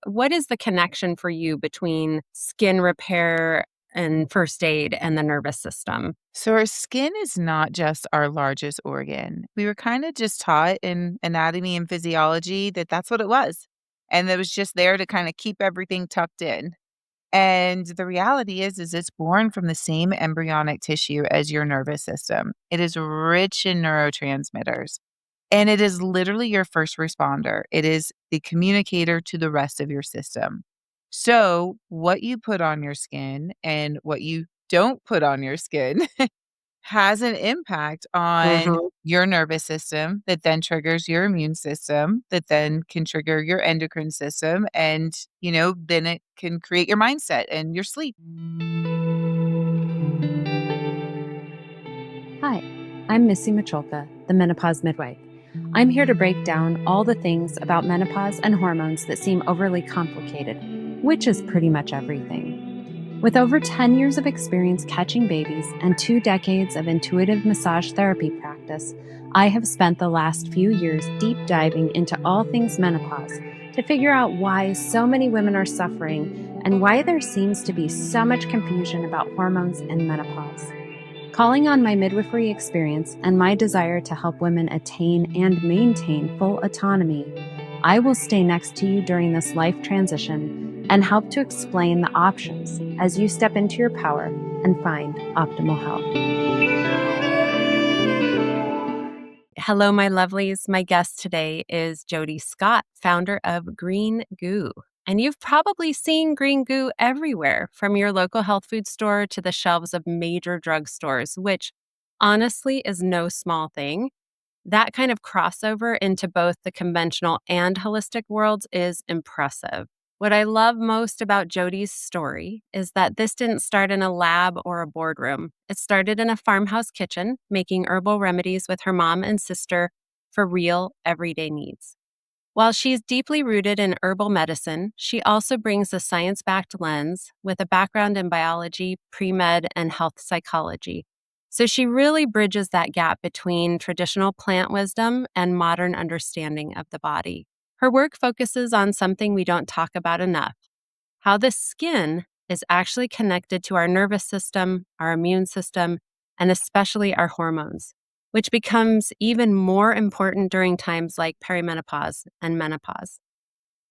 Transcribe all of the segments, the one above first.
what is the connection for you between skin repair and first aid and the nervous system? So our skin is not just our largest organ. We were kind of just taught in anatomy and physiology that that's what it was. And it was just there to kind of keep everything tucked in. And the reality is it's born from the same embryonic tissue as your nervous system. It is rich in neurotransmitters. And it is literally your first responder. It is the communicator to the rest of your system. So, what you put on your skin and what you don't put on your skin has an impact on Mhm. your nervous system that then triggers your immune system that then can trigger your endocrine system and then it can create your mindset and your sleep. Hi, I'm Missy Macholka, the Menopause Midwife. I'm here to break down all the things about menopause and hormones that seem overly complicated, which is pretty much everything. With over 10 years of experience catching babies and 2 decades of intuitive massage therapy practice, I have spent the last few years deep diving into all things menopause to figure out why so many women are suffering and why there seems to be so much confusion about hormones and menopause. Calling on my midwifery experience and my desire to help women attain and maintain full autonomy, I will stay next to you during this life transition and help to explain the options as you step into your power and find optimal health. Hello, my lovelies. My guest today is Jodi Scott, founder of Green Goo. And you've probably seen green goo everywhere, from your local health food store to the shelves of major drugstores, which honestly is no small thing. That kind of crossover into both the conventional and holistic worlds is impressive. What I love most about Jodi's story is that this didn't start in a lab or a boardroom. It started in a farmhouse kitchen, making herbal remedies with her mom and sister for real, everyday needs. While she's deeply rooted in herbal medicine, she also brings a science backed lens with a background in biology, pre med, and health psychology. So she really bridges that gap between traditional plant wisdom and modern understanding of the body. Her work focuses on something we don't talk about enough: how the skin is actually connected to our nervous system, our immune system, and especially our hormones, which becomes even more important during times like perimenopause and menopause.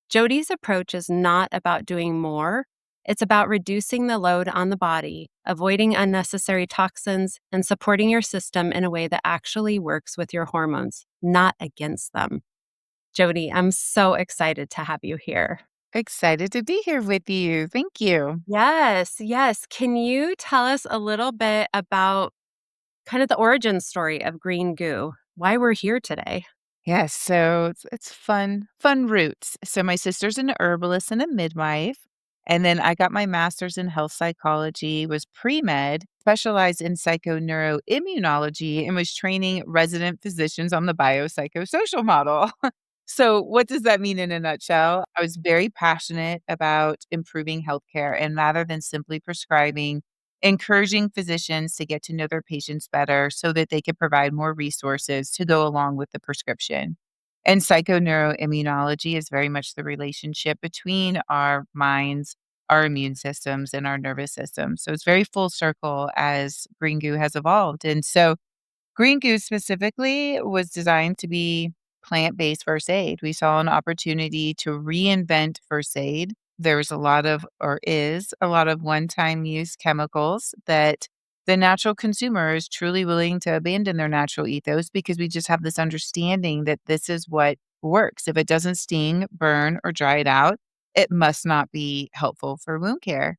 Jodi's approach is not about doing more. It's about reducing the load on the body, avoiding unnecessary toxins, and supporting your system in a way that actually works with your hormones, not against them. Jodi, I'm so excited to have you here. Excited to be here with you. Thank you. Yes, yes. Can you tell us a little bit about kind of the origin story of green goo? Why we're here today? Yes, so it's fun roots. So my sister's an herbalist and a midwife, and then I got my master's in health psychology, was pre-med, specialized in psychoneuroimmunology, and was training resident physicians on the biopsychosocial model. So what does that mean in a nutshell? I was very passionate about improving healthcare, and rather than simply prescribing, encouraging physicians to get to know their patients better so that they could provide more resources to go along with the prescription. And psychoneuroimmunology is very much the relationship between our minds, our immune systems, and our nervous system. So it's very full circle as Green Goo has evolved. And so Green Goo specifically was designed to be plant-based first aid. We saw an opportunity to reinvent first aid. There's a lot of, or is a lot of one-time use chemicals that the natural consumer is truly willing to abandon their natural ethos because we just have this understanding that this is what works. If it doesn't sting, burn, or dry it out, it must not be helpful for wound care.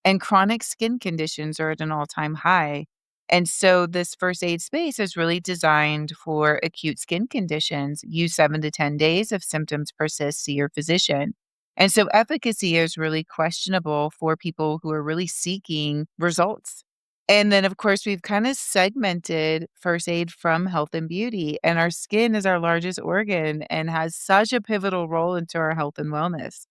And chronic skin conditions are at an all-time high. And so this first aid space is really designed for acute skin conditions. Use 7 to 10 days. If symptoms persist, see your physician. And so efficacy is really questionable for people who are really seeking results. And then, of course, we've kind of segmented first aid from health and beauty. And our skin is our largest organ and has such a pivotal role into our health and wellness.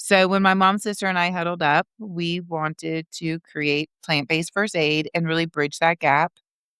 So when my mom, sister, and I huddled up, we wanted to create plant-based first aid and really bridge that gap.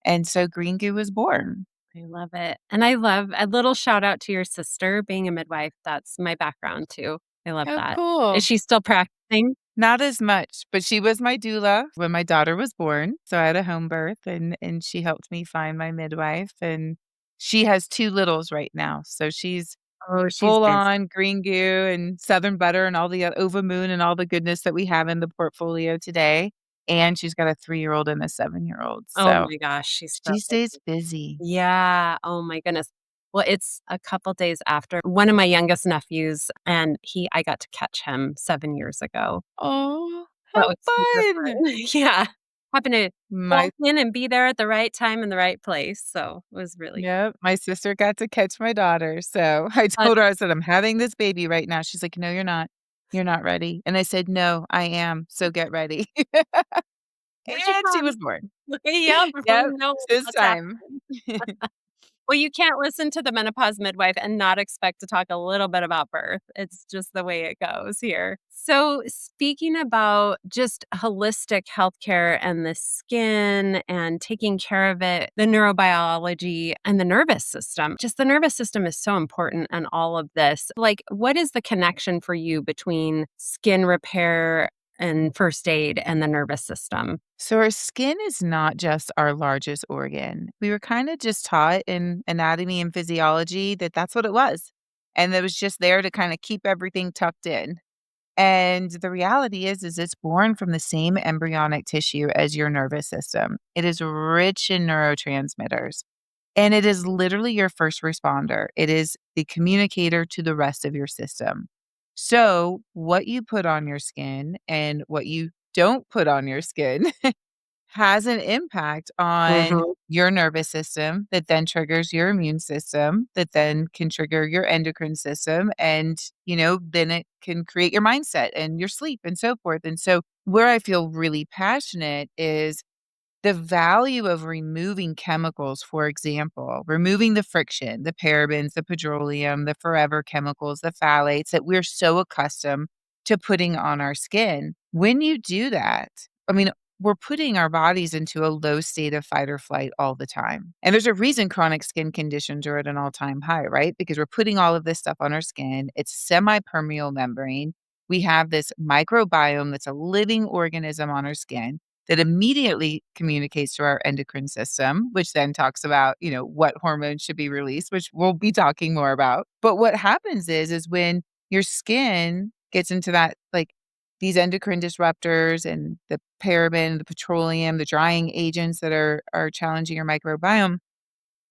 And so Green Goo was born. I love it. And I love a little shout out to your sister being a midwife. That's my background too. I love How that. Is cool. she still practicing? Not as much, but she was my doula when my daughter was born. So I had a home birth and she helped me find my midwife and she has 2 littles right now. So she's Oh, she's full busy. on green goo and southern butter and all the Ova Moon and all the goodness that we have in the portfolio today. And she's got a 3-year-old and a 7-year-old. Oh So my gosh, she's so she stays busy. busy. Yeah. Oh my goodness. Well, it's a couple days after one of my youngest nephews, and I got to catch him 7 years ago. Oh, That how was super fun. fun. Yeah. Happened to My walk in and be there at the right time in the right place, so it was really Yep, my sister got to catch my daughter, so I fun. told her, I said, "I'm having this baby right now." She's like, "No, you're not. You're not ready." And I said, "No, I am, so get ready." Here she And she was comes. born. Yep, we Yep, know it's this what's time. happening. Well, you can't listen to the menopause midwife and not expect to talk a little bit about birth. It's just the way it goes here. So, speaking about just holistic healthcare and the skin and taking care of it, the neurobiology and the nervous system, just the nervous system is so important in all of this. Like, what is the connection for you between skin repair and first aid and the nervous system? So our skin is not just our largest organ. We were kinda just taught in anatomy and physiology that that's what it was, and it was just there to kinda keep everything tucked in. And the reality is it's born from the same embryonic tissue as your nervous system. It is rich in neurotransmitters, and it is literally your first responder. It is the communicator to the rest of your system. So, what you put on your skin and what you don't put on your skin has an impact on Mhm. your nervous system that then triggers your immune system that then can trigger your endocrine system and then it can create your mindset and your sleep and so forth. And so where I feel really passionate is the value of removing chemicals, for example, removing the friction, the parabens, the petroleum, the forever chemicals, the phthalates that we're so accustomed to putting on our skin. When you do that, I mean, we're putting our bodies into a low state of fight or flight all the time. And there's a reason chronic skin conditions are at an all time high, right? Because we're putting all of this stuff on our skin. It's semi permeable membrane. We have this microbiome that's a living organism on our skin that immediately communicates to our endocrine system, which then talks about, what hormones should be released, which we'll be talking more about. But what happens is when your skin gets into that, like these endocrine disruptors and the paraben, the petroleum, the drying agents that are challenging your microbiome,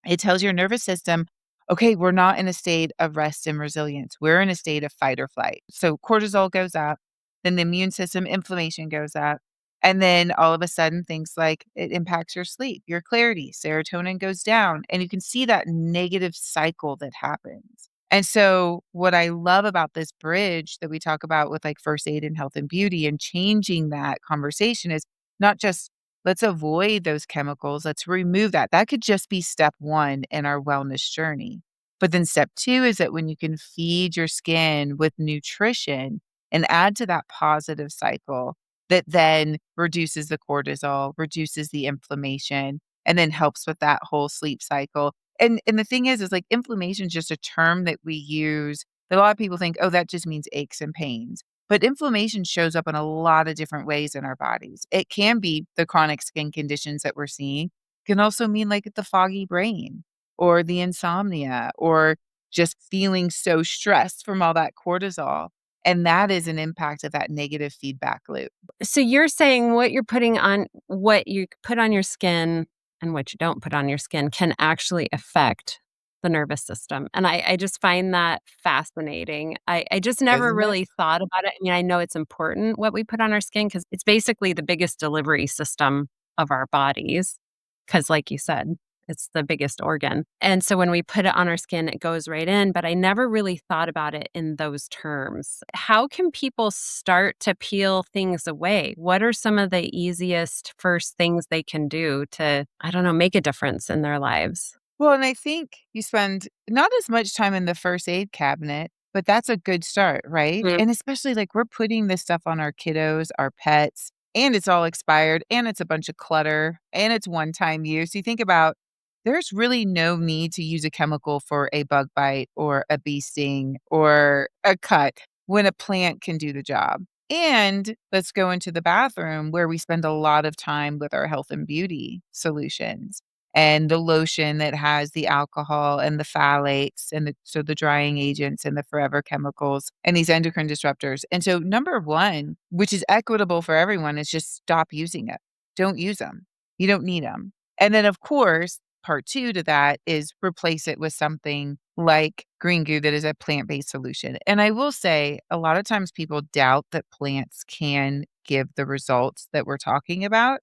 it tells your nervous system, okay, we're not in a state of rest and resilience. We're in a state of fight or flight. So cortisol goes up, then the immune system inflammation goes up. And then all of a sudden, things like it impacts your sleep, your clarity, serotonin goes down. And you can see that negative cycle that happens. And so, what I love about this bridge that we talk about with like first aid and health and beauty and changing that conversation is not just let's avoid those chemicals. Let's remove that. That could just be step 1 in our wellness journey. But then step 2 is that when you can feed your skin with nutrition and add to that positive cycle that then reduces the cortisol, reduces the inflammation, and then helps with that whole sleep cycle. And the thing is like inflammation is just a term that we use that a lot of people think, oh, that just means aches and pains. But inflammation shows up in a lot of different ways in our bodies. It can be the chronic skin conditions that we're seeing. It can also mean like the foggy brain or the insomnia or just feeling so stressed from all that cortisol. And that is an impact of that negative feedback loop. So you're saying what you put on your skin and what you don't put on your skin can actually affect the nervous system. And I just find that fascinating. I just never Isn't it? really thought about it. I mean, I know it's important what we put on our skin because it's basically the biggest delivery system of our bodies. Because, like you said, it's the biggest organ. And so when we put it on our skin, it goes right in. But I never really thought about it in those terms. How can people start to peel things away? What are some of the easiest first things they can do to, I don't know, make a difference in their lives? Well, and I think you spend not as much time in the first aid cabinet, but that's a good start, right? Mm. And especially like we're putting this stuff on our kiddos, our pets, and it's all expired and it's a bunch of clutter and it's one time use. You think about there's really no need to use a chemical for a bug bite or a bee sting or a cut. when a plant can do the job. And let's go into the bathroom where we spend a lot of time with our health and beauty solutions and the lotion that has the alcohol and the phthalates and the drying agents and the forever chemicals and these endocrine disruptors. And so number 1, which is equitable for everyone, is just stop using it. Don't use them. You don't need them. And then of course, part 2 to that is replace it with something like green goo that is a plant-based solution. And I will say a lot of times people doubt that plants can give the results that we're talking about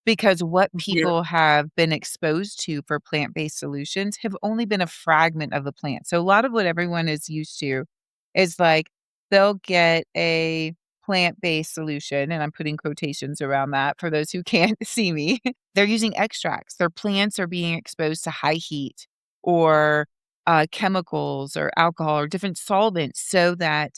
because what Yeah. people have been exposed to for plant-based solutions have only been a fragment of the plant. So a lot of what everyone is used to is like they'll get a plant-based solution, and I'm putting quotations around that for those who can't see me. They're using extracts. Their plants are being exposed to high heat or chemicals or alcohol or different solvents so that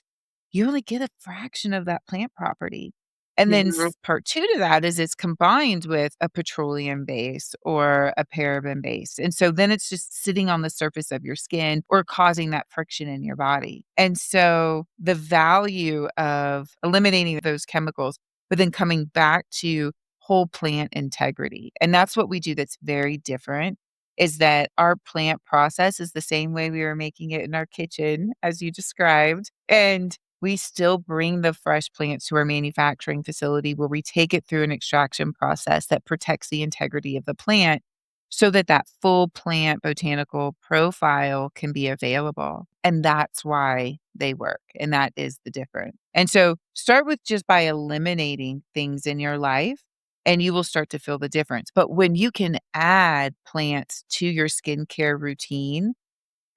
you only get a fraction of that plant property. And then Mhm. part 2 to that is it's combined with a petroleum base or a paraben base. And so then it's just sitting on the surface of your skin or causing that friction in your body. And so the value of eliminating those chemicals, but then coming back to whole plant integrity. And that's what we do that's very different is that our plant process is the same way we were making it in our kitchen, as you described. And we still bring the fresh plants to our manufacturing facility where we take it through an extraction process that protects the integrity of the plant so that that full plant botanical profile can be available. And that's why they work. And that is the difference. And so start with just by eliminating things in your life and you will start to feel the difference. But when you can add plants to your skincare routine,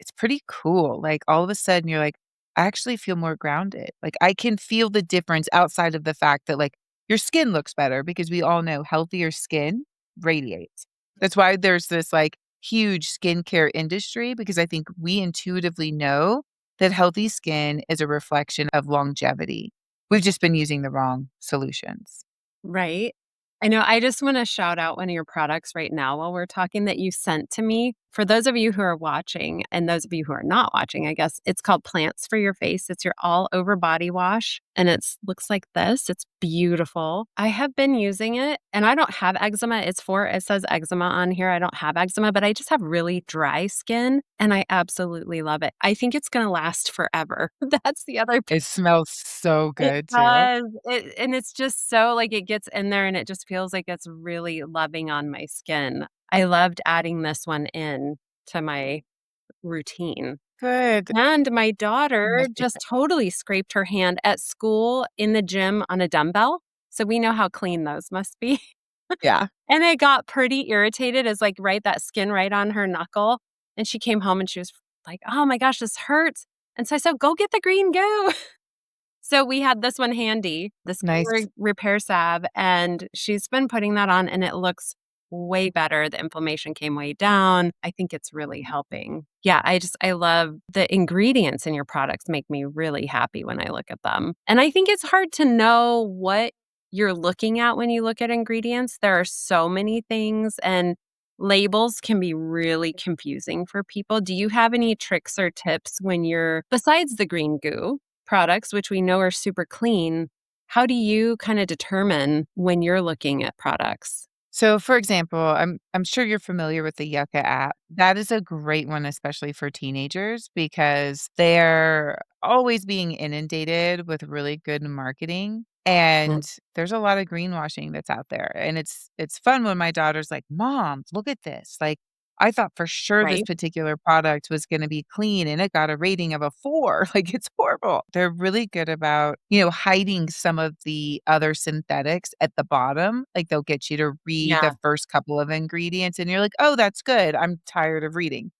it's pretty cool. Like, all of a sudden, you're like, "I actually feel more grounded." Like, I can feel the difference outside of the fact that, like, your skin looks better because we all know healthier skin radiates. That's why there's this, like, huge skincare industry because I think we intuitively know that healthy skin is a reflection of longevity. We've just been using the wrong solutions. Right. I know I just wanna shout out one of your products right now while we're talking that you sent to me. For those of you who are watching and those of you who are not watching, I guess, it's called Plants for Your Face. It's your all over body wash, and it's looks like this. It's beautiful. I have been using it, and I don't have eczema. It says eczema on here. I don't have eczema, but I just have really dry skin, and I absolutely love it. I think it's gonna last forever. That's the other. It smells so It good too. does. And it's just so like, it gets in there and it just feels like it's really loving on my skin. I loved adding this one in to my routine. Good. And my daughter My just favorite. totally scraped her hand at school in the gym on a dumbbell, so we know how clean those must be. Yeah. And it got pretty irritated as, like, right that skin right on her knuckle, and she came home and she was like, "Oh my gosh, this hurts." And so I said, "Go get the green goo." So we had this one handy, the skin Nice. repair salve, and she's been putting that on, and it looks way better. The inflammation came way down. I think it's really helping. Yeah, I love the ingredients in your products make me really happy when I look at them. And I think it's hard to know what you're looking at when you look at ingredients. There are so many things, and labels can be really confusing for people. Do you have any tricks or tips when you're besides the green goo products, which we know are super clean, how do you kinda determine when you're looking at products? So, for example, I'm sure you're familiar with the Yucca app. That is a great one, especially for teenagers, because they're always being inundated with really good marketing. Mm. And there's a lot of greenwashing that's out there. And it's fun when my daughter's like, "Mom, look at this." Like, I thought for sure this Right? particular product was gonna be clean and it got a rating of a 4. Like, it's horrible. They're really good about, hiding some of the other synthetics at the bottom. Like, they'll get you to read the Yeah. first couple of ingredients and you're like, "Oh, that's good. I'm tired of reading."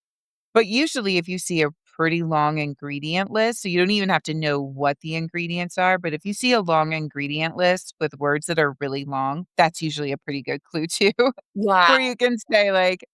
But usually if you see a pretty long ingredient list, so you don't even have to know what the ingredients are, but if you see a long ingredient list with words that are really long, that's usually a pretty good clue too. Yeah. Where you can say like,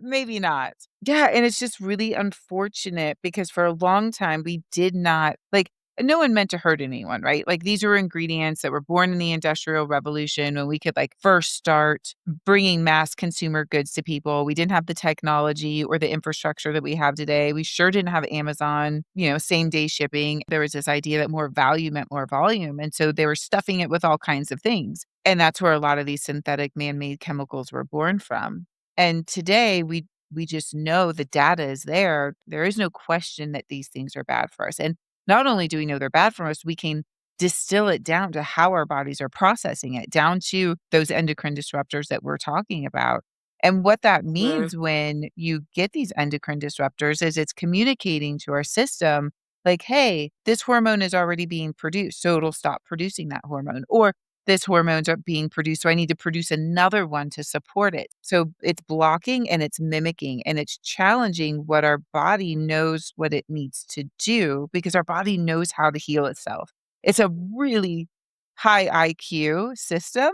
maybe not." Yeah, and it's just really unfortunate because for a long time, we did not like, no one meant to hurt anyone, right? Like these were ingredients that were born in the Industrial Revolution when we could like first start bringing mass consumer goods to people. We didn't have the technology or the infrastructure that we have today. We sure didn't have Amazon, same day shipping. There was this idea that more value meant more volume. And so they were stuffing it with all kinds of things. And that's where a lot of these synthetic man-made chemicals were born from. And today we just know the data is there. There is no question that these things are bad for us. And not only do we know they're bad for us, we can distill it down to how our bodies are processing it, down to those endocrine disruptors that we're talking about. And what that Mhm. means when you get these endocrine disruptors is it's communicating to our system like, hey, this hormone is already being produced, so it'll stop producing that hormone. Or this hormones are being produced, so I need to produce another one to support it. So it's blocking and it's mimicking and it's challenging what our body knows what it needs to do because our body knows how to heal itself. It's a really high IQ system.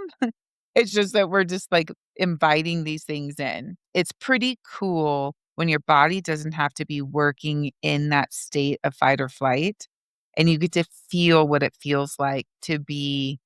It's just that we're just like inviting these things in. It's pretty cool when your body doesn't have to be working in that state of fight or flight and you get to feel what it feels like to be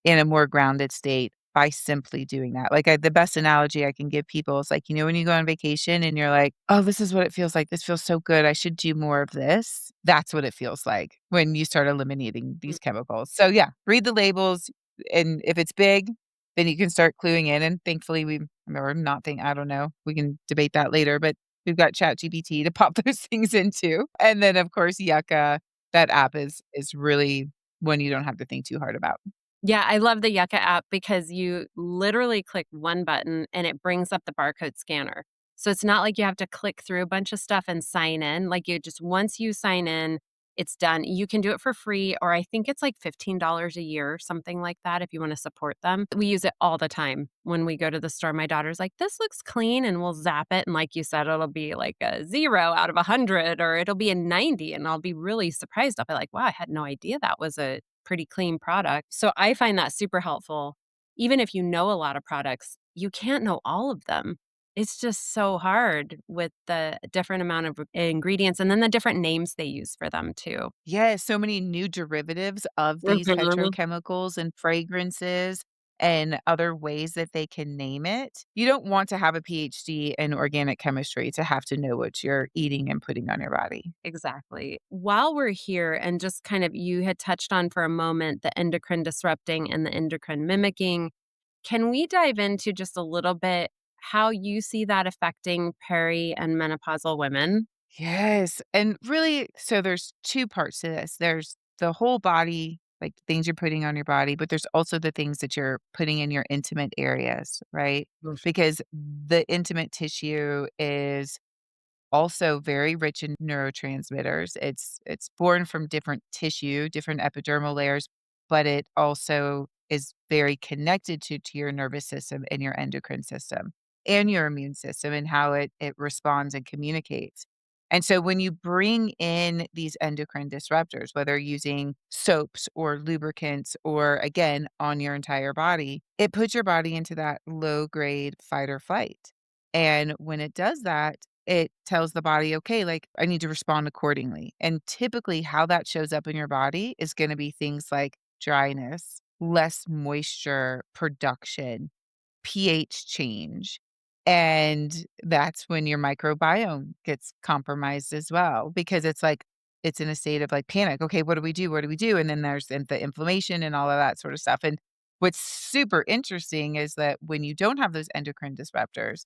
in a more grounded state by simply doing that. Like, the best analogy I can give people is like, when you go on vacation and you're like, "Oh, this is what it feels like. This feels so good. I should do more of this." That's what it feels like when you start eliminating these chemicals. So, yeah, read the labels, and if it's big, then you can start cluing in, and thankfully we or not think I don't know, we can debate that later, but we've got ChatGPT to pop those things into. And then, of course, Yucca, that app is really one you don't have to think too hard about. Yeah, I love the Yucca app because you literally click one button and it brings up the barcode scanner. So it's not like you have to click through a bunch of stuff and sign in. Like you just once you sign in, it's done. You can do it for free, or I think it's like $15 a year, something like that, if you want to support them. We use it all the time when we go to the store. My daughter's like, this looks clean, and we'll zap it. And like you said, it'll be like a 0 out of 100, or it'll be a 90. And I'll be really surprised. I'll be like, wow, I had no idea that was a pretty clean product. So I find that super helpful. Even if you know a lot of products, you can't know all of them. It's just so hard with the different amount of ingredients and then the different names they use for them too. Yes, so many new derivatives of these Mhm. petrochemicals and fragrances and other ways that they can name it. You don't want to have a PhD in organic chemistry to have to know what you're eating and putting on your body. Exactly. While we're here, and just kind of you had touched on for a moment the endocrine disrupting and the endocrine mimicking, can we dive into just a little bit how you see that affecting peri and menopausal women? Yes, and really so there's 2 parts to this. There's the whole body, like things you're putting on your body, but there's also the things that you're putting in your intimate areas, right? Because the intimate tissue is also very rich in neurotransmitters. It's born from different tissue, different epidermal layers, but it also is very connected to your nervous system and your endocrine system and your immune system and how it responds and communicates. And so when you bring in these endocrine disruptors, whether using soaps or lubricants or again on your entire body, it puts your body into that low grade fight or flight. And when it does that, it tells the body, okay, like I need to respond accordingly. And typically, how that shows up in your body is going to be things like dryness, less moisture production, pH change. And that's when your microbiome gets compromised as well, because it's like, it's in a state of like panic. Okay, what do we do? What do we do? And then there's the inflammation and all of that sort of stuff. And what's super interesting is that when you don't have those endocrine disruptors,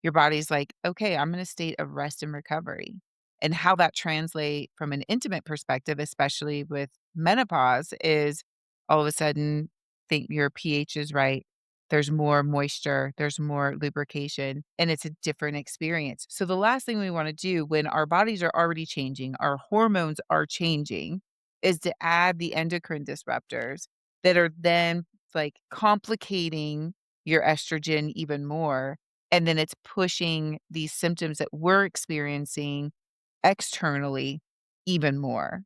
your body's like, "Okay, I'm in a state of rest and recovery." And how that translate from an intimate perspective, especially with menopause, is all of a sudden, think your pH is right. There's more moisture, there's more lubrication, and it's a different experience. So the last thing we wanna do when our bodies are already changing, our hormones are changing, is to add the endocrine disruptors that are then, like, complicating your estrogen even more, and then it's pushing these symptoms that we're experiencing externally even more.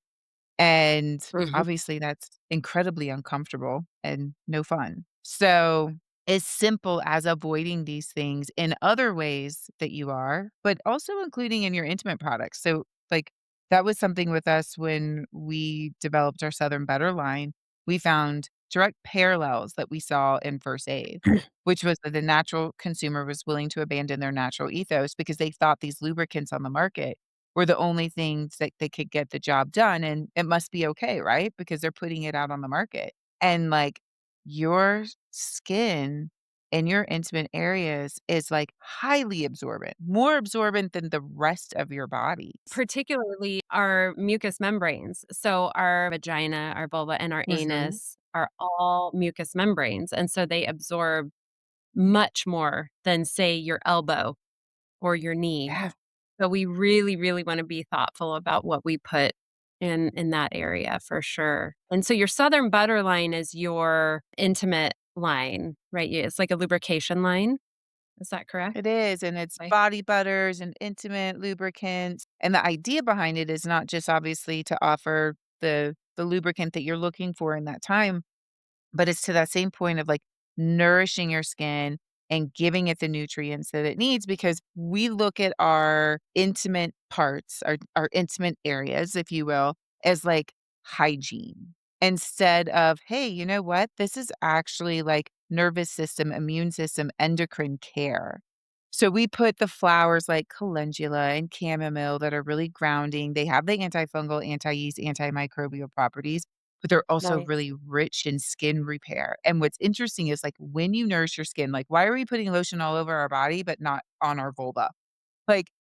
And Mhm. obviously, that's incredibly uncomfortable and no fun. So, as simple as avoiding these things in other ways that you are, but also including in your intimate products. So, like, That was something with us when we developed our Southern Better line. We found direct parallels that we saw in first aid, which was that the natural consumer was willing to abandon their natural ethos because they thought these lubricants on the market were the only things that they could get the job done, and it must be okay, right? Because they're putting it out on the market. And, like, your skin in your intimate areas is, like, highly absorbent, more absorbent than the rest of your bodies. Particularly our mucous membranes. So our vagina, our vulva, and our Mhm. anus are all mucous membranes, and so they absorb much more than, say, your elbow or your knee. Yeah. So we really, really wanna be thoughtful about what we put in that area for sure. And so your Southern Butter line is your intimate line, right? Yeah, it's like a lubrication line. Is that correct? It is, and it's Like body butters and intimate lubricants, and the idea behind it is not just obviously to offer the lubricant that you're looking for in that time, but it's to that same point of, like, nourishing your skin and giving it the nutrients that it needs because we look at our intimate parts, our intimate areas, if you will, as, like, hygiene instead of, "Hey, you know what? This is actually, like, nervous system, immune system, endocrine care." So we put the flowers like calendula and chamomile that are really grounding. They have the antifungal, anti-yeast, antimicrobial properties, but they're also nice. really rich in skin repair. And what's interesting is, like, when you nourish your skin, like, why are we putting lotion all over our body but not on our vulva? Like,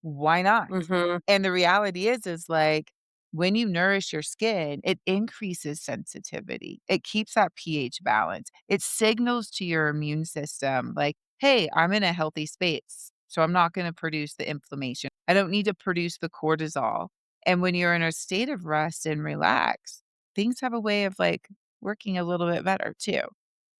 why not? Mhm. And the reality is, like, when you nourish your skin, it increases sensitivity. It keeps that pH balance. It signals to your immune system, like, "Hey, I'm in a healthy space, so I'm not gonna produce the inflammation. I don't need to produce the cortisol." And when you're in a state of rest and relax, things have a way of, like, working a little bit better too.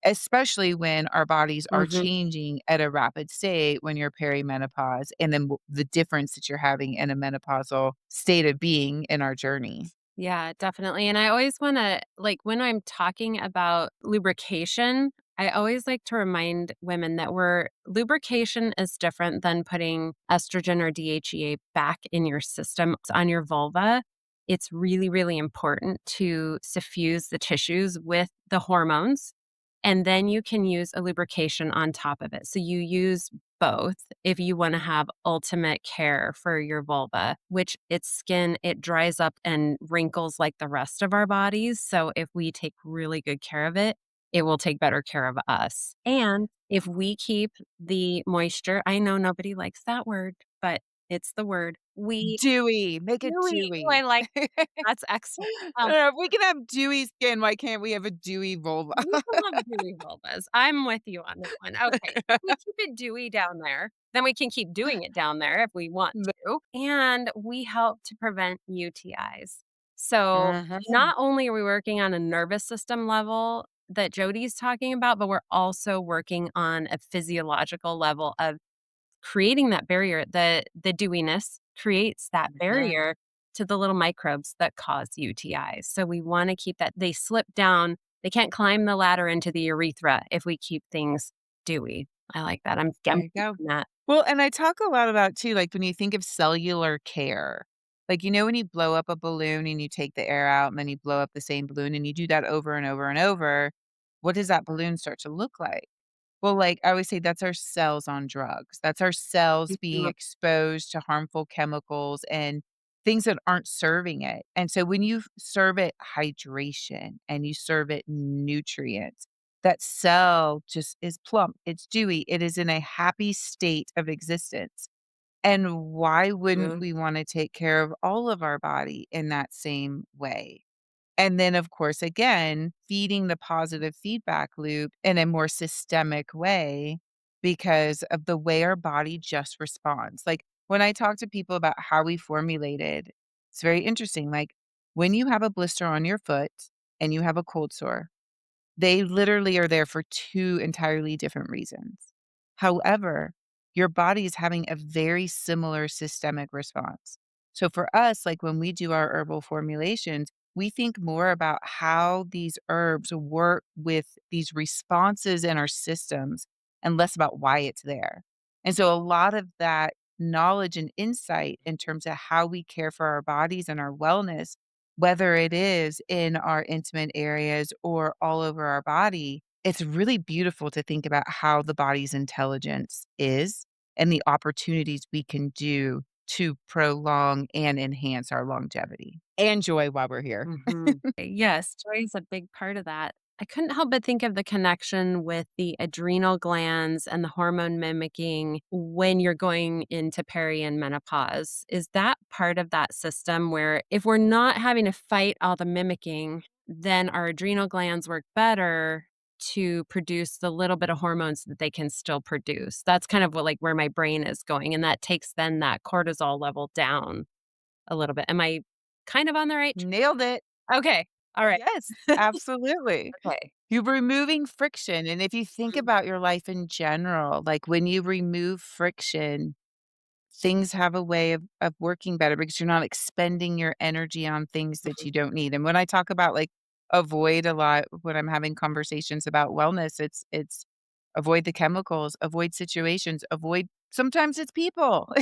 Especially when our bodies are Mhm. changing at a rapid state when you're perimenopause, and then the difference that you're having in a menopausal state of being in our journey. Yeah, definitely, and I always wanna like, when I'm talking about lubrication, I always like to remind women that we're lubrication is different than putting estrogen or DHEA back in your system. It's on your vulva. It's really, really important to suffuse the tissues with the hormones, and then you can use a lubrication on top of it. So you use both if you wanna have ultimate care for your vulva, which its skin, it dries up and wrinkles like the rest of our bodies, so if we take really good care of it, it will take better care of us. And if we keep the moisture, I know nobody likes that word, but it's the word. We Dewy, make it dewy. Ooh, I dewy. like that's excellent. If we can have dewy skin, why can't we have a dewy vulva? We can have dewy vulvas. I'm with you on that one. Okay, if we keep it dewy down there, then we can keep doing it down there if we want to, and we help to prevent UTIs. So, Mhm. not only are we working on a nervous system level that Jodie's talking about, but we're also working on a physiological level of creating that barrier. The dewiness creates that Mhm. barrier to the little microbes that cause UTIs. So we wanna keep that they slip down. They can't climb the ladder into the urethra if we keep things dewy. I like that. I'm There you go. keeping that. Well, and I talk a lot about too, like when you think of cellular care, like, you know, when you blow up a balloon and you take the air out and then you blow up the same balloon and you do that over and over and over, what does that balloon start to look like? Well, like, I always say that's our cells on drugs. That's our cells being Mhm, exposed to harmful chemicals and things that aren't serving it. And so when you serve it hydration and you serve it nutrients, that cell just is plump, it's dewy, it is in a happy state of existence. And why wouldn't mhm, we wanna take care of all of our body in that same way? And then, of course, again, feeding the positive feedback loop in a more systemic way because of the way our body just responds. Like, when I talk to people about how we formulated, it's very interesting. Like, when you have a blister on your foot and you have a cold sore, they literally are there for 2 entirely different reasons. However, your body is having a very similar systemic response. So for us, like when we do our herbal formulations, we think more about how these herbs work with these responses in our systems and less about why it's there. And so a lot of that knowledge and insight in terms of how we care for our bodies and our wellness, whether it is in our intimate areas or all over our body, it's really beautiful to think about how the body's intelligence is and the opportunities we can do to prolong and enhance our longevity and joy while we're here. Yes, joy is a big part of that. I couldn't help but think of the connection with the adrenal glands and the hormone mimicking when you're going into peri and menopause. Is that part of that system where if we're not having to fight all the mimicking, then our adrenal glands work better to produce the little bit of hormones that they can still produce? That's kind of what, like, where my brain is going, and that takes then that cortisol level down a little bit. Am I kind of on the right Nailed it. Okay. All right. Yes, absolutely. Okay. You're removing friction, and if you think Mhm. about your life in general, like, when you remove friction, things have a way of working better because you're not expending your energy on things that Mhm. you don't need, and when I talk about, like, avoid a lot when I'm having conversations about wellness, it's avoid the chemicals, avoid situations, avoid sometimes it's people,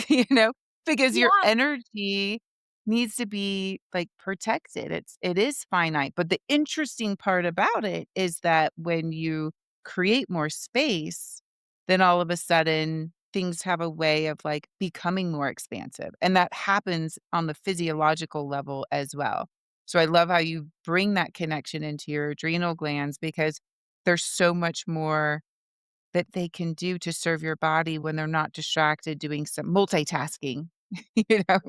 because your Yeah. energy needs to be, like, protected. It is finite, but the interesting part about it is that when you create more space, then all of a sudden things have a way of, like, becoming more expansive, and that happens on the physiological level as well. So I love how you bring that connection into your adrenal glands because there's so much more that they can do to serve your body when they're not distracted doing some multitasking, you know?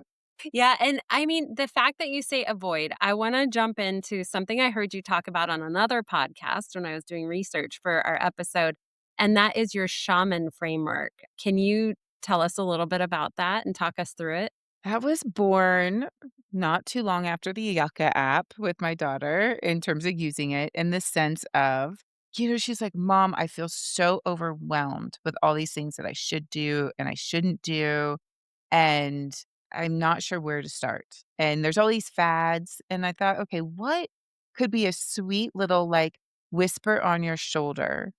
Yeah, and I mean, the fact that you say avoid, I wanna jump into something I heard you talk about on another podcast when I was doing research for our episode, and that is your SHAMAN framework. Can you tell us a little bit about that and talk us through it? I was born not too long after the Yucca app with my daughter in terms of using it in the sense of, she's like, "Mom, I feel so overwhelmed with all these things that I should do and I shouldn't do, and I'm not sure where to start. And there's all these fads." And I thought, okay, what could be a sweet little like whisper on your shoulder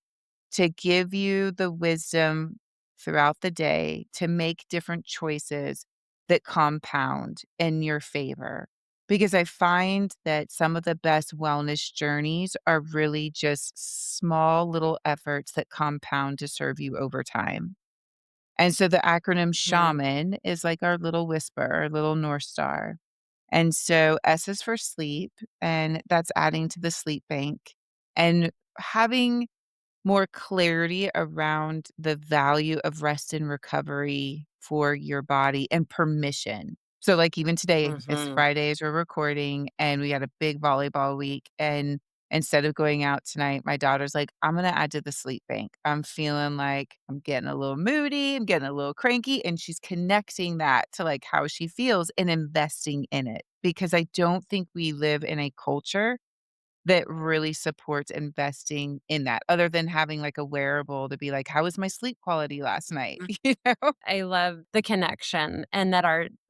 to give you the wisdom throughout the day to make different choices that compound in your favor? Because I find that some of the best wellness journeys are really just small little efforts that compound to serve you over time. And so the acronym Mhm. SHAMAN is like our little whisper, our little North Star. And so S is for sleep, and that's adding to the sleep bank and having more clarity around the value of rest and recovery for your body and permission. So, like, even today, it's Mhm. Friday as we're recording, and we had a big volleyball week, and instead of going out tonight, my daughter's like, "I'm gonna add to the sleep bank. I'm feeling like I'm getting a little moody, I'm getting a little cranky," and she's connecting that to, like, how she feels and investing in it, because I don't think we live in a culture that really supports investing in that, other than having, like, a wearable to be like, "How was my sleep quality last night?" Mm. You know? I love the connection and that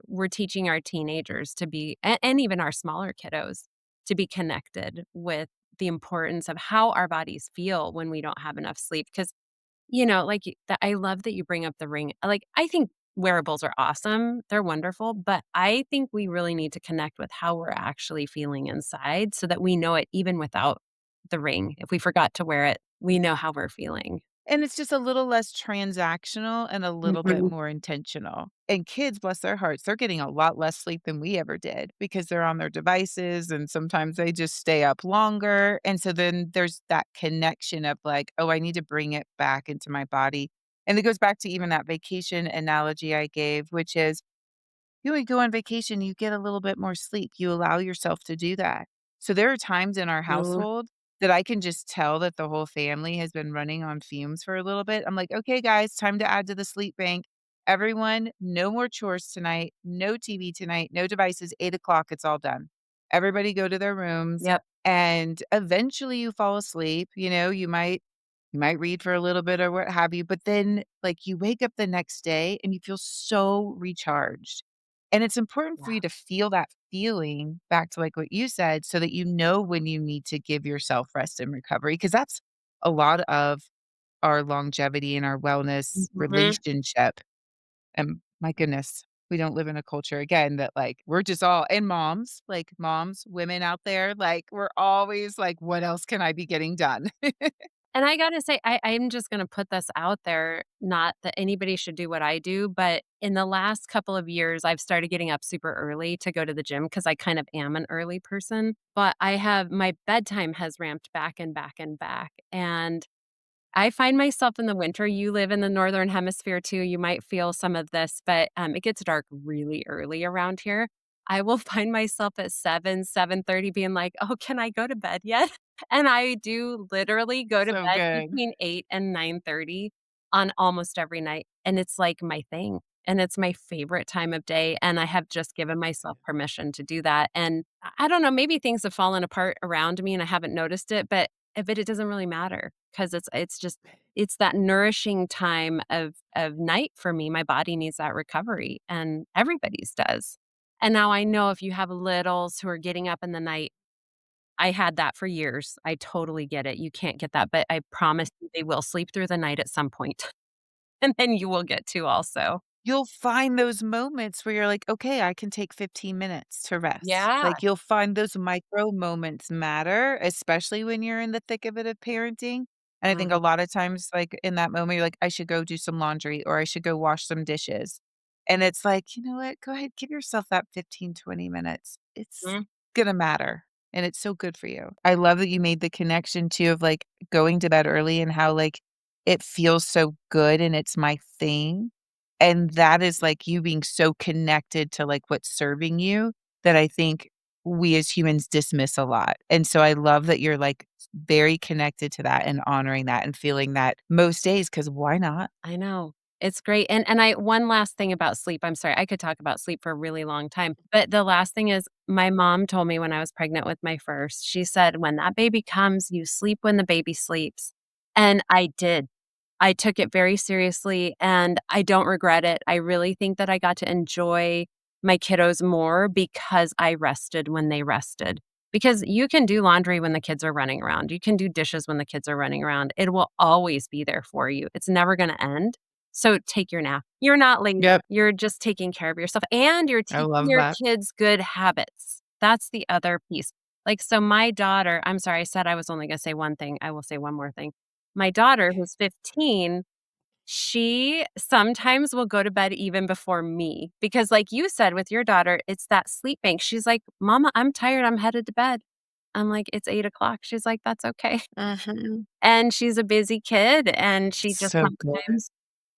we're teaching our teenagers to be and even our smaller kiddos to be connected with the importance of how our bodies feel when we don't have enough sleep. Because like, I love that you bring up the ring. Like, I think wearables are awesome, they're wonderful, but I think we really need to connect with how we're actually feeling inside so that we know it even without the ring. If we forgot to wear it, we know how we're feeling. And it's just a little less transactional and a little bit Mhm. more intentional. And kids, bless their hearts, they're getting a lot less sleep than we ever did because they're on their devices and sometimes they just stay up longer. And so then there's that connection of like, oh, I need to bring it back into my body. And it goes back to even that vacation analogy I gave, which is when you go on vacation, you get a little bit more sleep. You allow yourself to do that. So there are times in our Mhm. household that I can just tell that the whole family has been running on fumes for a little bit. I'm like, okay, guys, time to add to the sleep bank. Everyone, no more chores tonight, no TV tonight, no devices, 8 o'clock, it's all done. Everybody go to their rooms. Yep. And eventually you fall asleep. You might read for a little bit or what have you, but then like you wake up the next day and you feel so recharged. And it's important for Yeah. you to feel that feeling back to like what you said so that you know when you need to give yourself rest and recovery because that's a lot of our longevity and our wellness Mhm. relationship. My goodness. We don't live in a culture again that like we're just all and moms, like moms, women out there, like we're always like, what else can I be getting done? And I gotta say, I'm just gonna put this out there, not that anybody should do what I do, but in the last couple of years, I've started getting up super early to go to the gym because I kind of am an early person. But I have my bedtime has ramped back and back and back. And I find myself in the winter. You live in the northern hemisphere too. You might feel some of this, but it gets dark really early around here. I will find myself at 7:30 being like, "Oh, can I go to bed yet?" And I do literally go to So bed good. between 8 and 9:30 on almost every night, and it's like my thing, and it's my favorite time of day, and I have just given myself permission to do that, and I don't know, maybe things have fallen apart around me and I haven't noticed it, but it doesn't really matter because it's just it's that nourishing time of night for me. My body needs that recovery, and everybody's does. And now I know if you have littles who are getting up in the night, I had that for years. I totally get it. You can't get that, but I promise you they will sleep through the night at some point, and then you will get to also. You'll find those moments where you're like, "Okay, I can take 15 minutes to rest." Yeah. Like, you'll find those micro moments matter, especially when you're in the thick of it of parenting, and I think a Mhm. lot of times, like, in that moment, you're like, "I should go do some laundry," or, "I should go wash some dishes," and it's like, "You know what? Go ahead, give yourself that 15, 20 minutes. It's Mhm. gonna matter, and it's so good for you." I love that you made the connection too of, like, going to bed early and how, like, it feels so good and it's my thing. And that is, like, you being so connected to, like, what's serving you that I think we as humans dismiss a lot. And so I love that you're, like, very connected to that and honoring that and feeling that most days because why not? I know. It's great, and I one last thing about sleep, I'm sorry, I could talk about sleep for a really long time, but the last thing is my mom told me when I was pregnant with my first, she said, "When that baby comes, you sleep when the baby sleeps." And I did. I took it very seriously, and I don't regret it. I really think that I got to enjoy my kiddos more because I rested when they rested. Because you can do laundry when the kids are running around. You can do dishes when the kids are running around. It will always be there for you. It's never gonna end. So take your nap. You're not lazy. Yep. You're just taking care of yourself, and you're I teaching love your that. kids good habits. That's the other piece. Like, so my daughter I'm sorry, I said I was only gonna say one thing. I will say one more thing. My daughter, who's 15, she sometimes will go to bed even before me because like you said with your daughter, it's that sleep bank. She's like, "Mama, I'm tired. I'm headed to bed." I'm like, "It's 8 o'clock." She's like, "That's okay." Mhm. And she's a busy kid, and she just So good. sometimes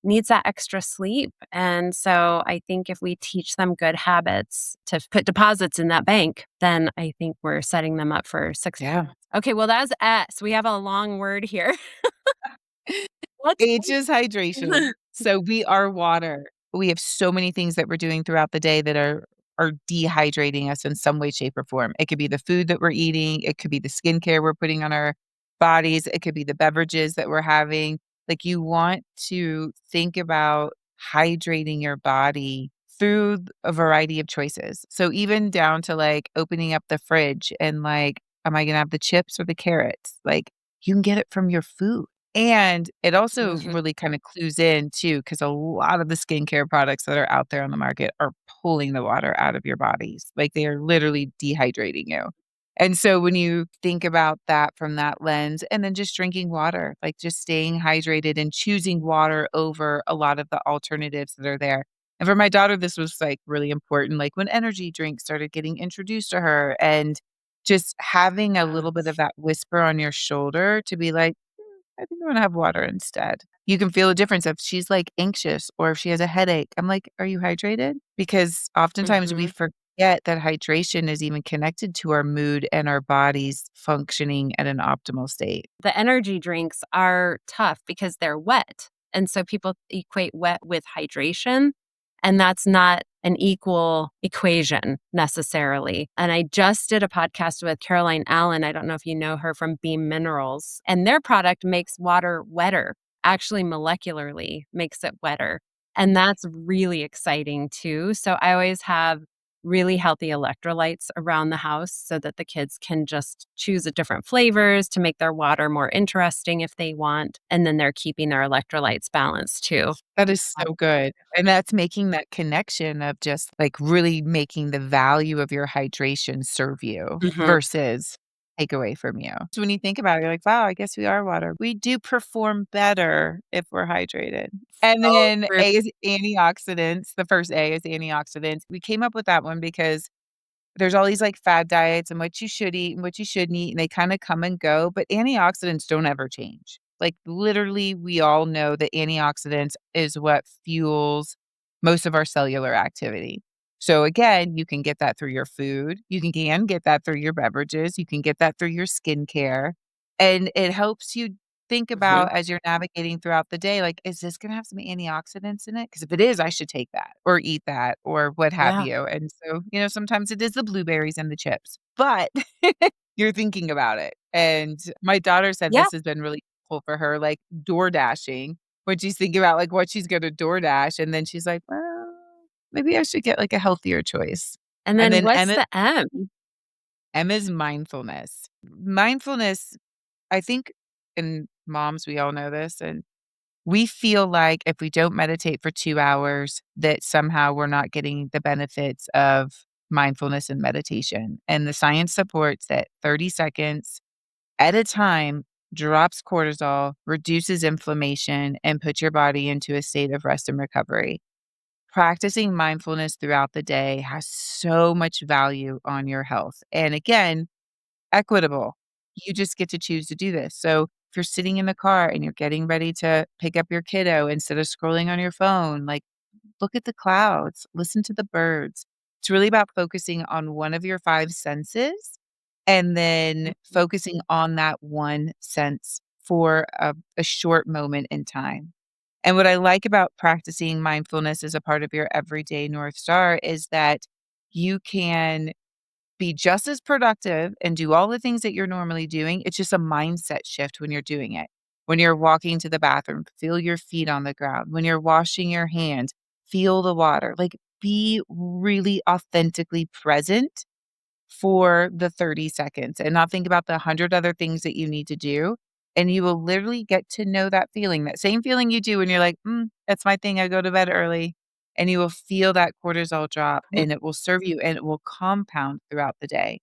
needs that extra sleep. And so I think if we teach them good habits to put deposits in that bank, then I think we're setting them up for success. Yeah. Okay, well, that's S. We have a long word here. What's H is hydration. So we are water. We have so many things that we're doing throughout the day that are dehydrating us in some way, shape, or form. It could be the food that we're eating, it could be the skincare we're putting on our bodies, it could be the beverages that we're having. Like you want to think about hydrating your body through a variety of choices. So even down to like opening up the fridge and like, am I gonna have the chips or the carrots? Like you can get it from your food. And it also Mhm. really kinda clues in too, because a lot of the skincare products that are out there on the market are pulling the water out of your bodies, like, they are literally dehydrating you. And so when you think about that from that lens, and then just drinking water, like, just staying hydrated and choosing water over a lot of the alternatives that are there. And for my daughter, this was, like, really important, like, when energy drinks started getting introduced to her and just having a little bit of that whisper on your shoulder to be like, I think I'm gonna have water instead. You can feel the difference if she's, like, anxious or if she has a headache. I'm like, "Are you hydrated?" Because oftentimes we Mhm. forget that hydration is even connected to our mood and our bodies functioning at an optimal state. The energy drinks are tough because they're wet, and so people equate wet with hydration, and that's not an equal equation necessarily. And I just did a podcast with Caroline Allen, I don't know if you know her from Beam Minerals, and their product makes water wetter, actually molecularly makes it wetter, and that's really exciting too. So I always have really healthy electrolytes around the house so that the kids can just choose a different flavors to make their water more interesting if they want. And then they're keeping their electrolytes balanced too. That is so good. And that's making that connection of just, like, really making the value of your hydration serve you Mhm. versus take away from you. So when you think about it, you're like, "Wow, I guess we are water." We do perform better if we're hydrated. And So then true. A is antioxidants. The first A is antioxidants. We came up with that one because there's all these, like, fad diets and what you should eat and what you shouldn't eat, and they kinda come and go, but antioxidants don't ever change. Like, literally, we all know that antioxidants is what fuels most of our cellular activity. So, again, you can get that through your food, you can get that through your beverages, you can get that through your skincare, and it helps you think Mhm. about as you're navigating throughout the day, like, "Is this gonna have some antioxidants in it? Because if it is, I should take that or eat that," or what have Yeah. you, and so, sometimes it is the blueberries and the chips, but you're thinking about it, and my daughter said Yeah. this has been really helpful for her, like, door dashing, when she's thinking about, like, what she's gonna door dash, and then she's like, "Well, maybe I should get, like, a healthier choice." And And then then what's the M? Emma's mindfulness. Mindfulness, I think, and moms, we all know this, and we feel like if we don't meditate for 2 hours, that somehow we're not getting the benefits of mindfulness and meditation, and the science supports that 30 seconds at a time drops cortisol, reduces inflammation, and puts your body into a state of rest and recovery. Practicing mindfulness throughout the day has so much value on your health, and again, equitable. You just get to choose to do this. So if you're sitting in the car and you're getting ready to pick up your kiddo instead of scrolling on your phone, like, look at the clouds, listen to the birds. It's really about focusing on one of your 5 senses and then focusing on that one sense for a short moment in time. And what I like about practicing mindfulness as a part of your everyday North Star is that you can be just as productive and do all the things that you're normally doing. It's just a mindset shift when you're doing it. When you're walking to the bathroom, feel your feet on the ground. When you're washing your hands, feel the water. Like, be really authentically present for the 30 seconds and not think about the 100 other things that you need to do. And you will literally get to know that same feeling you do when you're like, that's my thing. I go to bed early. And you will feel that cortisol drop Mhm. and it will serve you and it will compound throughout the day.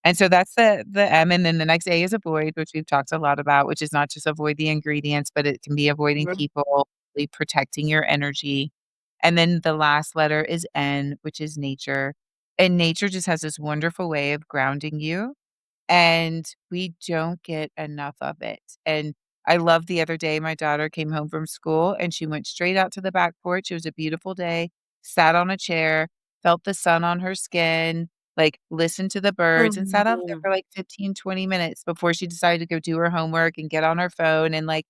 And so that's the M. And then the next A is avoid, which we've talked a lot about, which is not just avoid the ingredients, but it can be avoiding Mhm. people, really protecting your energy. And then the last letter is N, which is nature. And nature just has this wonderful way of grounding you and we don't get enough of it. And I love the other day, my daughter came home from school and she went straight out to the back porch. It was a beautiful day, sat on a chair, felt the sun on her skin, like listened to the birds and sat out there Mhm. for like 15, 20 minutes before she decided to go do her homework and get on her phone. And like,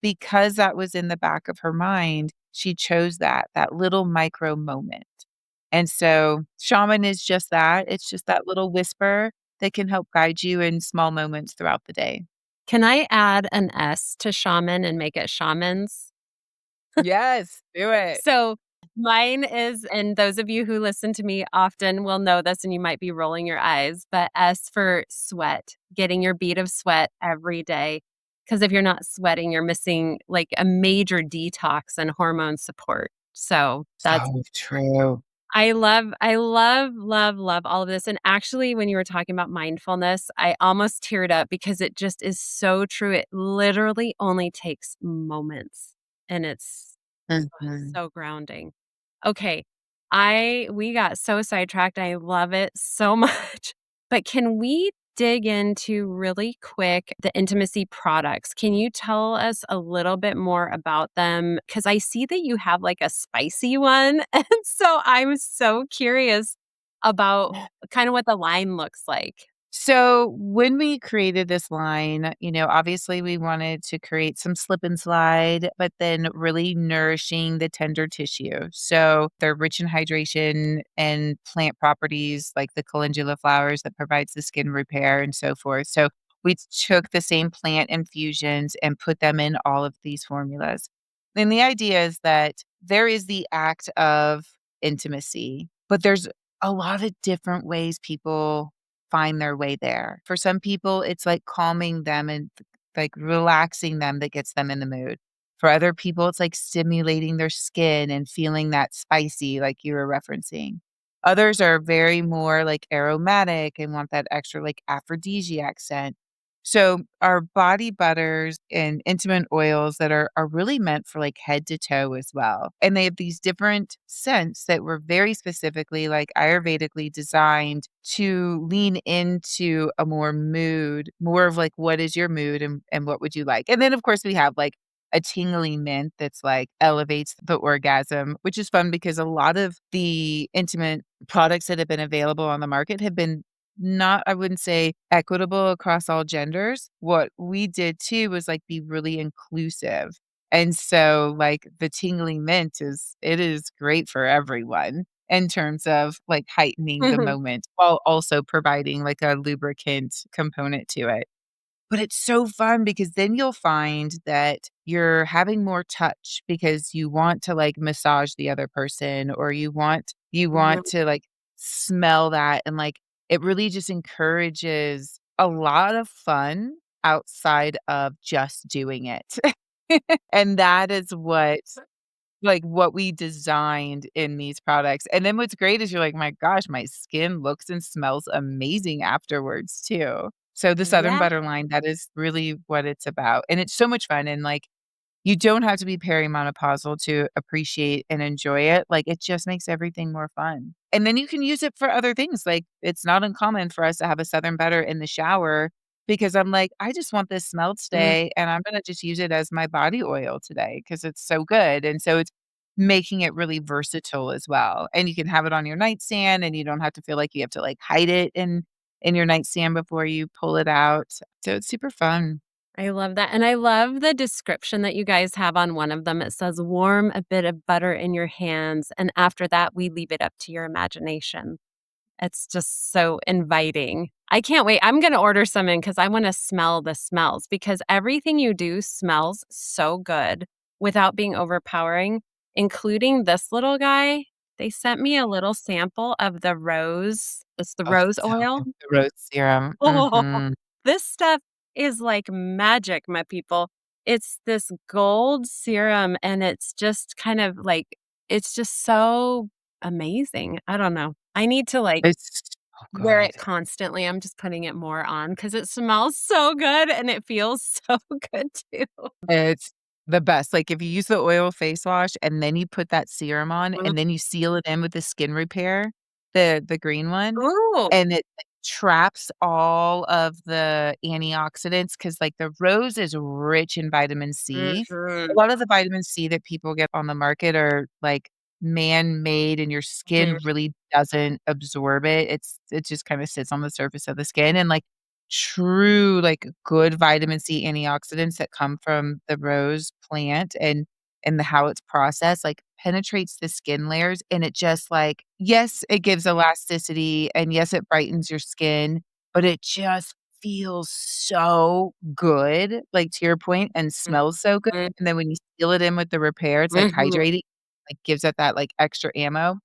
because that was in the back of her mind, she chose that little micro moment. And so shaman is just that. It's just that little whisper that can help guide you in small moments throughout the day. Can I add an S to shaman and make it shamans? Yes, do it. So mine is, and those of you who listen to me often will know this and you might be rolling your eyes, but S for sweat, getting your bead of sweat every day. Because if you're not sweating, you're missing like a major detox and hormone support. So that's So true. I love all of this, and actually, when you were talking about mindfulness, I almost teared up because it just is so true. It literally only takes moments, and it's Mhm. so grounding. Okay, I we got so sidetracked, I love it so much, but can we dig into really quick the intimacy products? Can you tell us a little bit more about them? Because I see that you have, like, a spicy one, and so I'm so curious about kinda what the line looks like. So when we created this line, obviously we wanted to create some slip and slide, but then really nourishing the tender tissue. So they're rich in hydration and plant properties like the calendula flowers that provides the skin repair and so forth. So we took the same plant infusions and put them in all of these formulas. And the idea is that there is the act of intimacy, but there's a lot of different ways people find their way there. For some people, it's like calming them and like relaxing them that gets them in the mood. For other people, it's like stimulating their skin and feeling that spicy, like you were referencing. Others are very more like aromatic and want that extra like aphrodisiac scent. So our body butters and intimate oils that are really meant for like head to toe as well. And they have these different scents that were very specifically like Ayurvedically designed to lean into a more mood, more of like what is your mood and what would you like? And then of course we have like a tingly mint that's like elevates the orgasm, which is fun because a lot of the intimate products that have been available on the market have been not, I wouldn't say equitable across all genders. What we did too was like be really inclusive. And so like the tingly mint it is great for everyone in terms of like heightening the moment while also providing like a lubricant component to it. But it's so fun because then you'll find that you're having more touch because you want to, like, massage the other person or you want to, like, smell that and, like, it really just encourages a lot of fun outside of just doing it. And that is what we designed in these products, and then what's great is you're like, "My gosh, my skin looks and smells amazing afterwards too." So the Southern Yeah. Butter line, that is really what it's about, and it's so much fun, and, like, you don't have to be perimenopausal to appreciate and enjoy it, like, it just makes everything more fun. And then you can use it for other things, like, it's not uncommon for us to have a Southern Butter in the shower because I'm like, "I just want this smell Mhm. today, and I'm gonna just use it as my body oil today because it's so good." And so it's making it really versatile as well, and you can have it on your nightstand, and you don't have to feel like you have to, like, hide it in your nightstand before you pull it out, so it's super fun. I love that, and I love the description that you guys have on one of them. It says, "Warm a bit of butter in your hands, and after that, we leave it up to your imagination." It's just so inviting. I can't wait. I'm gonna order some in because I wanna smell the smells because everything you do smells so good without being overpowering, including this little guy. They sent me a little sample of the rose it's the Oh, rose so oil. good. The rose serum, Oh, mhm. this stuff is like magic, my people. It's this gold serum, and it's just kind of like it's just so amazing. I don't know. I need to, like, It's so wear good. it constantly. I'm just putting it more on because it smells so good and it feels so good too. It's the best, like, if you use the oil face wash and then you put that serum on Mm. and then you seal it in with the skin repair, the green one, Ooh. and it traps all of the antioxidants because like, the rose is rich in vitamin C. A Mhm. lot of the vitamin C that people get on the market are, like, man-made, and your skin Mhm. really doesn't absorb it. It just kinda sits on the surface of the skin, and, like, true, like, good vitamin C antioxidants that come from the rose plant and the how it's processed, like, penetrates the skin layers, and it just, like yes, it gives elasticity, and yes, it brightens your skin, but it just feels so good, like, to your point, and smells so good, Mhm. and then when you seal it in with the repair, it's, like, Mhm. hydrating, like, gives it that, like, extra ammo.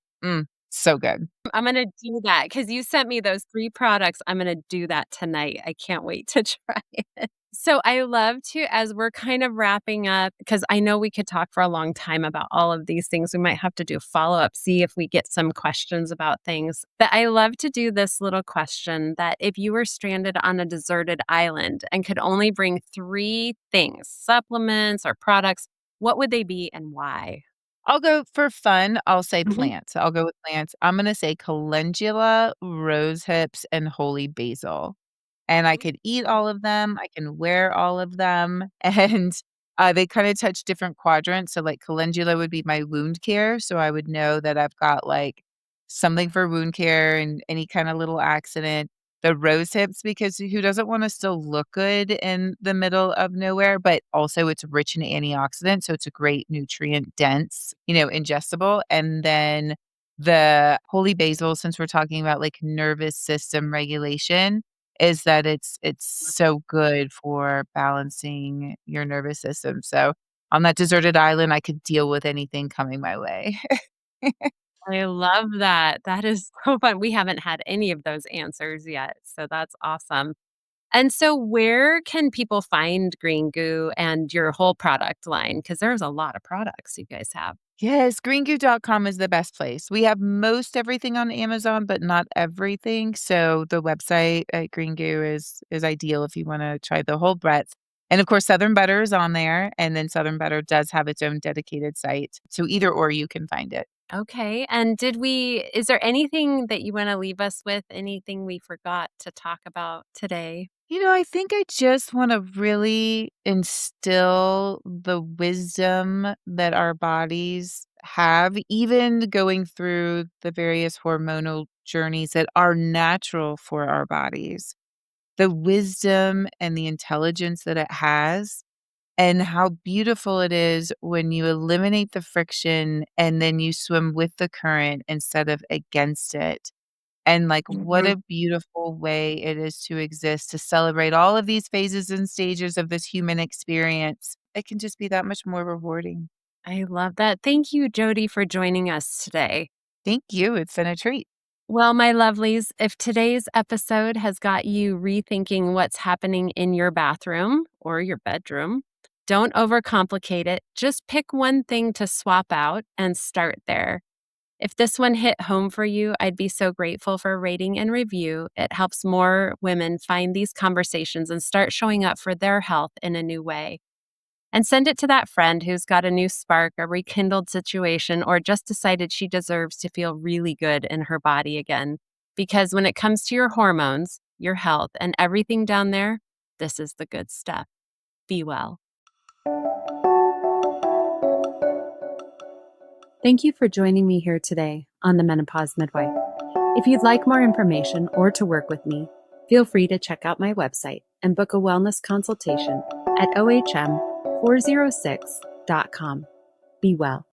So good. I'm gonna do that because you sent me those 3 products. I'm gonna do that tonight. I can't wait to try it. So I love to as we're kind of wrapping up, because I know we could talk for a long time about all of these things. We might have to do follow-up, see if we get some questions about things. But I love to do this little question that if you were stranded on a deserted island and could only bring 3 things, supplements or products, what would they be and why? I'll go for fun, I'll say Mhm. plants. I'll go with plants. I'm gonna say calendula, rose hips, and holy basil. And I could eat all of them, I can wear all of them, and, they kinda touch different quadrants, so, like, calendula would be my wound care, so I would know that I've got, like, something for wound care and any kinda little accident. The rose hips, because who doesn't wanna still look good in the middle of nowhere, but also it's rich in antioxidants, so it's a great nutrient dense, ingestible, and then the holy basil, since we're talking about, like, nervous system regulation, is that it's so good for balancing your nervous system, so on that deserted island, I could deal with anything coming my way. I love that. That is so fun. We haven't had any of those answers yet, so that's awesome. And so where can people find Green Goo and your whole product line? Because there's a lot of products you guys have. Yes, greengoo.com is the best place. We have most everything on Amazon, but not everything. So the website at Green Goo is ideal if you want to try the whole breadth. And of course, Southern Butter is on there, and then Southern Butter does have its own dedicated site. So either or you can find it. Okay. And is there anything that you want to leave us with? Anything we forgot to talk about today? I think I just want to really instill the wisdom that our bodies have, even going through the various hormonal journeys that are natural for our bodies. The wisdom and the intelligence that it has, and how beautiful it is when you eliminate the friction and then you swim with the current instead of against it. And, like, what Mhm. a beautiful way it is to exist, to celebrate all of these phases and stages of this human experience. It can just be that much more rewarding. I love that. Thank you, Jody, for joining us today. Thank you. It's been a treat. Well, my lovelies, if today's episode has got you rethinking what's happening in your bathroom or your bedroom, don't overcomplicate it. Just pick one thing to swap out and start there. If this one hit home for you, I'd be so grateful for a rating and review. It helps more women find these conversations and start showing up for their health in a new way. And send it to that friend who's got a new spark, a rekindled situation, or just decided she deserves to feel really good in her body again. Because when it comes to your hormones, your health, and everything down there, this is the good stuff. Be well. Thank you for joining me here today on the Menopause Midwife. If you'd like more information or to work with me, feel free to check out my website and book a wellness consultation at ohm406.com. Be well.